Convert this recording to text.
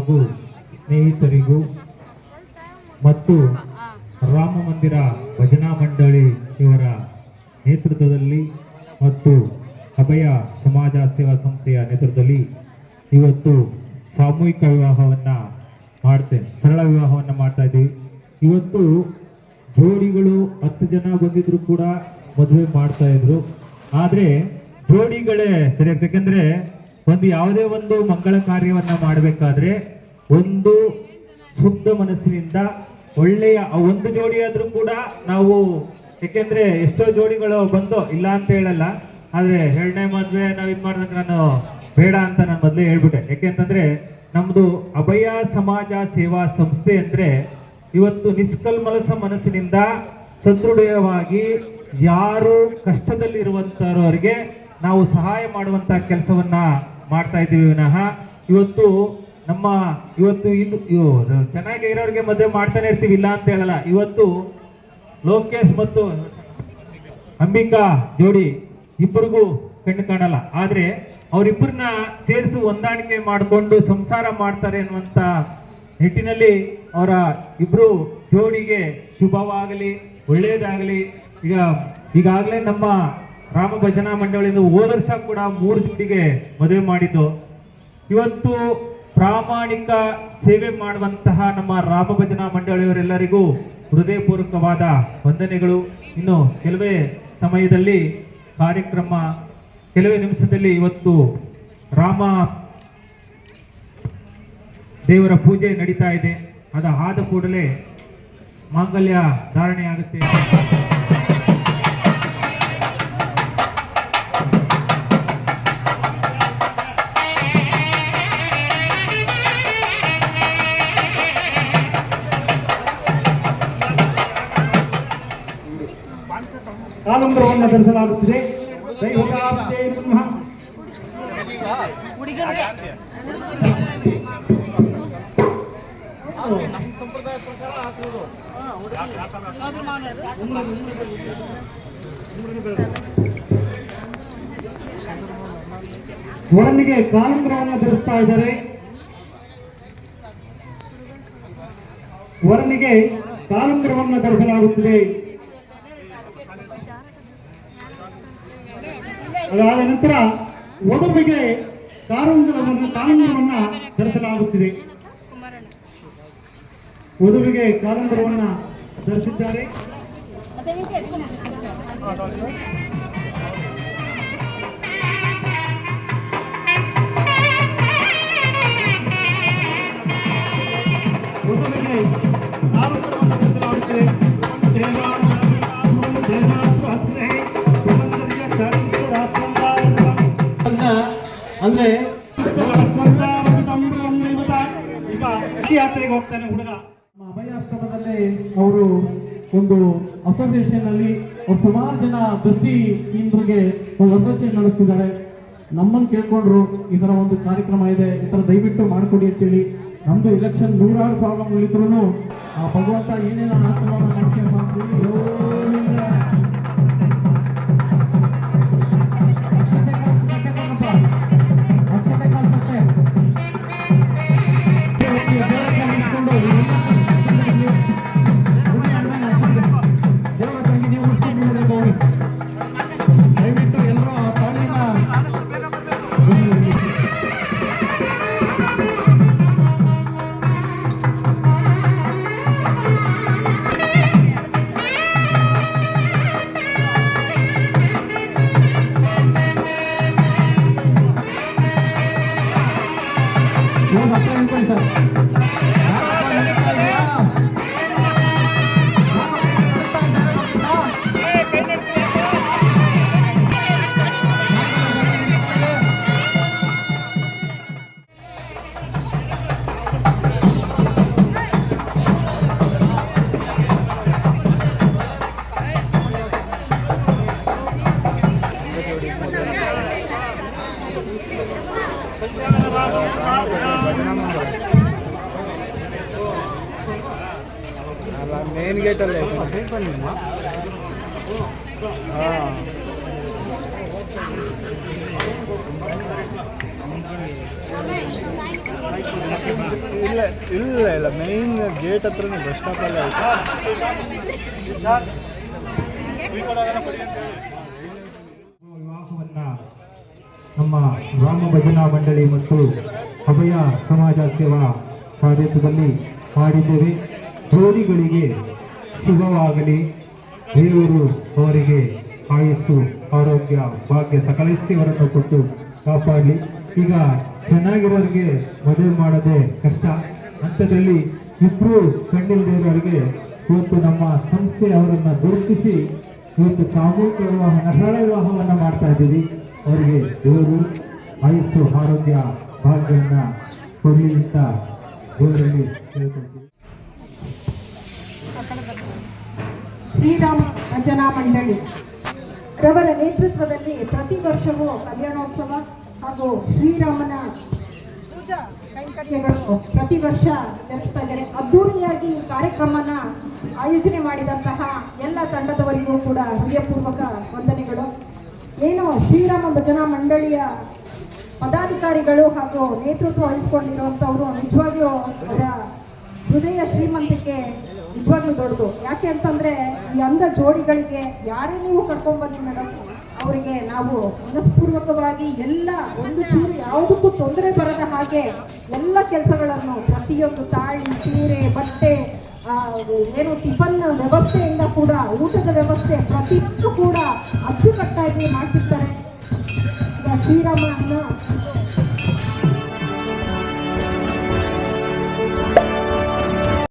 ಹಾಗೂ ಸ್ನೇಹಿತರಿಗೂ ಮತ್ತು ರಾಮ ಮಂದಿರ ಭಜನಾ ಮಂಡಳಿ ಇವರ ನೇತೃತ್ವದಲ್ಲಿ ಮತ್ತು ಅಭಯ ಸಮಾಜ ಸೇವಾ ಸಂಸ್ಥೆಯ ನೇತೃತ್ವದಲ್ಲಿ ಇವತ್ತು ಸಾಮೂಹಿಕ ವಿವಾಹವನ್ನು ಸರಳ ವಿವಾಹವನ್ನು ಮಾಡ್ತಾ ಇದ್ದೀವಿ. ಇವತ್ತು ಜೋಡಿಗಳು 10 ಜನ ಬಂದಿದ್ರು ಕೂಡ ಮದುವೆ ಮಾಡ್ತಾ ಇದ್ರು. ಆದರೆ ಜೋಡಿಗಳೇ ಸರಿ, ಯಾಕಂದ್ರೆ ಯಾವುದೇ ಒಂದು ಮಂಗಳ ಕಾರ್ಯವನ್ನ ಮಾಡಬೇಕಾದ್ರೆ ಒಂದು ಶುದ್ಧ ಮನಸ್ಸಿನಿಂದ ಒಳ್ಳೆಯ ಒಂದು ಜೋಡಿ ಆದ್ರೂ ಕೂಡ ನಾವು, ಯಾಕೆಂದ್ರೆ ಎಷ್ಟೋ ಜೋಡಿಗಳು ಬಂದು ಇಲ್ಲ ಅಂತ ಹೇಳಲ್ಲ, ಆದ್ರೆ 2ನೇ ಮದ್ವೆ ನಾವು ಮಾಡಿದಾಗ ನಾನು ಬೇಡ ಅಂತ ನಾನು ಮೊದಲೇ ಹೇಳ್ಬಿಟ್ಟೆ. ಯಾಕೆಂತಂದ್ರೆ ನಮ್ದು ಅಭಯ ಸಮಾಜ ಸೇವಾ ಸಂಸ್ಥೆ ಅಂದ್ರೆ ಇವತ್ತು ನಿಷ್ಕಲ್ಮಲಸ ಮನಸ್ಸಿನಿಂದ ಸದೃಢವಾಗಿ ಯಾರು ಕಷ್ಟದಲ್ಲಿರುವಂತವರಿಗೆ ನಾವು ಸಹಾಯ ಮಾಡುವಂತ ಕೆಲಸವನ್ನ ಮಾಡ್ತಾ ಇದ್ದೀವಿ ವಿನಃ ಇವತ್ತು ಚೆನ್ನಾಗಿ ಇರೋರಿಗೆ ಮದುವೆ ಮಾಡ್ತಾನೆ ಇರ್ತೀವಿ, ಇಲ್ಲ ಅಂತ ಹೇಳಲ್ಲ. ಇವತ್ತು ಲೋಕೇಶ್ ಮತ್ತು ಅಂಬಿಕಾ ಜೋಡಿ ಇಬ್ಬರಿಗೂ ಕಣ್ಣು ಕಾಣಲ್ಲ, ಆದ್ರೆ ಅವರಿಬ್ಬರನ್ನ ಸೇರಿಸಿ ಹೊಂದಾಣಿಕೆ ಮಾಡಿಕೊಂಡು ಸಂಸಾರ ಮಾಡ್ತಾರೆ ಅನ್ನುವಂತ ನಿಟ್ಟಿನಲ್ಲಿ ಅವರ ಇಬ್ರು ಜೋಡಿಗೆ ಶುಭವಾಗಲಿ, ಒಳ್ಳೆಯದಾಗಲಿ. ಈಗಾಗಲೇ ನಮ್ಮ ರಾಮ ಭಜನಾ ಮಂಡಳಿಯಿಂದ ಹೋದ ವರ್ಷ ಕೂಡ 3 ಜೋಡಿಗೆ ಮದುವೆ ಮಾಡಿದ್ದು. ಇವತ್ತು ಪ್ರಾಮಾಣಿಕ ಸೇವೆ ಮಾಡುವಂತಹ ನಮ್ಮ ರಾಮ ಭಜನಾ ಮಂಡಳಿಯವರೆಲ್ಲರಿಗೂ ಹೃದಯಪೂರ್ವಕವಾದ ವಂದನೆಗಳು. ಇನ್ನು ಕೆಲವೇ ಸಮಯದಲ್ಲಿ ಕಾರ್ಯಕ್ರಮ, ಕೆಲವೇ ನಿಮಿಷದಲ್ಲಿ ಇವತ್ತು ರಾಮ ದೇವರ ಪೂಜೆ ನಡೀತಾ ಇದೆ. ಅದು ಆದ ಕೂಡಲೇ ಮಾಂಗಲ್ಯ ಧಾರಣೆ ಆಗುತ್ತೆ. ಕಾಲುಂಗರವನ್ನು ಧರಿಸಲಾಗುತ್ತಿದೆ. ವರನಿಗೆ ಕಾಲುಂಗರವನ್ನು ಧರಿಸ್ತಾ ಇದ್ದಾರೆ. ವರನಿಗೆ ಕಾಲುಂಗರವನ್ನು ಧರಿಸಲಾಗುತ್ತಿದೆ. ಅದಾದ ನಂತರ ವಧುವಿಗೆ ಕಾಲುಂಗರವನ್ನ ಧರಿಸಲಾಗುತ್ತಿದೆ. ವಧುವಿಗೆ ಕಾಲುಂಗರವನ್ನ ಧರಿಸಿದ್ದಾರೆ. ವಧುವಿಗೆ ಕಾಲುಂಗರವನ್ನ ಧರಿಸಲಾಗುತ್ತಿದೆ. ಅಂದ್ರೆ ಯಾತ್ರೆಗೆ ಹೋಗ್ತಾನೆ ಹುಡುಗ. ಅಭಯಾಶ್ರಮದಲ್ಲಿ ಅವರು ಒಂದು ಅಸೋಸಿಯೇಷನ್ ಅಲ್ಲಿ ಅವ್ರು ಸುಮಾರು ಜನ ದೃಷ್ಟಿಹೀನರಿಗೆ ಒಂದು ಅಸೋಸಿಯೇಷನ್ ನಡೆಸ್ತಿದ್ದಾರೆ. ನಮ್ಮನ್ನು ಕೇಳ್ಕೊಂಡ್ರು ಈ ತರ ಒಂದು ಕಾರ್ಯಕ್ರಮ ಇದೆ, ಈ ತರ ದಯವಿಟ್ಟು ಮಾಡ್ಕೊಡಿ ಅಂತೇಳಿ. ನಮ್ದು ಎಲೆಕ್ಷನ್ 100 ಪ್ರಾಬ್ಲಮ್ಗಳಿದ್ರು ಆ ಭಗವಂತ ಏನೇನೋ ಆಶೀರ್ವಾದ ಮಾಡ್ಕೊಂಡು मेन गेट अल्ले हाँ ಇಲ್ಲ ಇಲ್ಲ ಇಲ್ಲ ಮೇನ್ ಗೇಟ್ ಹತ್ರನೇ ಬಸ್ ಸ್ಟಾಪಲ್ಲೇ ವಿವಾಹವನ್ನ ನಮ್ಮ ಗ್ರಾಮ ಭಜನಾ ಮಂಡಳಿ ಮತ್ತು ಅಭಯ ಸಮಾಜ ಸೇವಾ ಕಾರ್ಯಕ್ರಮದಲ್ಲಿ ಮಾಡಿದ್ದೇವೆ. ಜೋಡಿಗಳಿಗೆ ಶುಭವಾಗಲಿ, ದೇವರು ಅವರಿಗೆ ಆಯುಸ್ಸು ಆರೋಗ್ಯ ಭಾಗ್ಯ ಸಕಲೈಶ್ಯವರನ್ನು ಕೊಟ್ಟು ಕಾಪಾಡಲಿ. ಈಗ ಚೆನ್ನಾಗಿರೋರಿಗೆ ಮದುವೆ ಮಾಡೋದೇ ಕಷ್ಟ, ಅಂಥದ್ರಲ್ಲಿ ಇಬ್ಬರು ಕಣ್ಣಿಲ್ದಿರೋರಿಗೆ ಇವತ್ತು ನಮ್ಮ ಸಂಸ್ಥೆ ಅವರನ್ನು ಗುರುತಿಸಿ ಇವತ್ತು ಸಾಮೂಹಿಕ ವಿವಾಹ ನಗರ ವಿವಾಹವನ್ನು ಮಾಡ್ತಾ ಇದ್ದೀವಿ. ಅವರಿಗೆ ದೇವರು ಆಯುಸ್ಸು ಆರೋಗ್ಯ ಭಾಗ್ಯವನ್ನು ಕೊಡಲಿ ಅಂತ ದೇವರಲ್ಲಿ ಕೇಳ್ಕೊಳ್ತೀವಿ. ಶ್ರೀರಾಮ ಭಜನಾ ಮಂಡಳಿ ರವರ ನೇತೃತ್ವದಲ್ಲಿ ಪ್ರತಿ ವರ್ಷವೂ ಕಲ್ಯಾಣೋತ್ಸವ ಹಾಗೂ ಶ್ರೀರಾಮನ ಪೂಜಾ ಕೈಂಕರ್ಯಗಳು ಪ್ರತಿ ವರ್ಷ ಜರುಗಿಸ್ತಾ ಇದ್ದಾರೆ. ಅದ್ದೂರಿಯಾಗಿ ಈ ಕಾರ್ಯಕ್ರಮನ ಆಯೋಜನೆ ಮಾಡಿದಂತಹ ಎಲ್ಲ ತಂಡದವರಿಗೂ ಕೂಡ ಹೃದಯಪೂರ್ವಕ ವಂದನೆಗಳು. ಏನು ಶ್ರೀರಾಮ ಭಜನಾ ಮಂಡಳಿಯ ಪದಾಧಿಕಾರಿಗಳು ಹಾಗೂ ನೇತೃತ್ವ ವಹಿಸ್ಕೊಂಡಿರುವಂಥವರು ನಿಜವಾಗ್ಲೂ ಅವರ ಹೃದಯ ಶ್ರೀಮಂತಿಕೆ ನಿಜವಾಗ್ಲೂ ದೊಡ್ಡದು. ಯಾಕೆ ಅಂತಂದರೆ ಈ ಅಂಧ ಜೋಡಿಗಳಿಗೆ ಯಾರೇ ನೀವು ಕರ್ಕೊಂಡ್ಬನ್ನಿ ಮೇಡಮ್, ಅವರಿಗೆ ನಾವು ಮನಸ್ಪೂರ್ವಕವಾಗಿ ಎಲ್ಲ ಒಂದು ಚೂರು ಯಾವುದಕ್ಕೂ ತೊಂದರೆ ಬರದ ಹಾಗೆ ಎಲ್ಲ ಕೆಲಸಗಳನ್ನು ಪ್ರತಿಯೊಂದು ತಾಳಿ, ಸೀರೆ, ಬಟ್ಟೆ, ಏನು ಟಿಫನ್ ವ್ಯವಸ್ಥೆಯಿಂದ ಕೂಡ ಊಟದ ವ್ಯವಸ್ಥೆ ಪ್ರತಿಯೊಂದು ಕೂಡ ಅಚ್ಚುಕಟ್ಟಾಗಿ ಮಾಡ್ತಿರ್ತಾರೆ. ಈಗ ಶ್ರೀರಾಮನ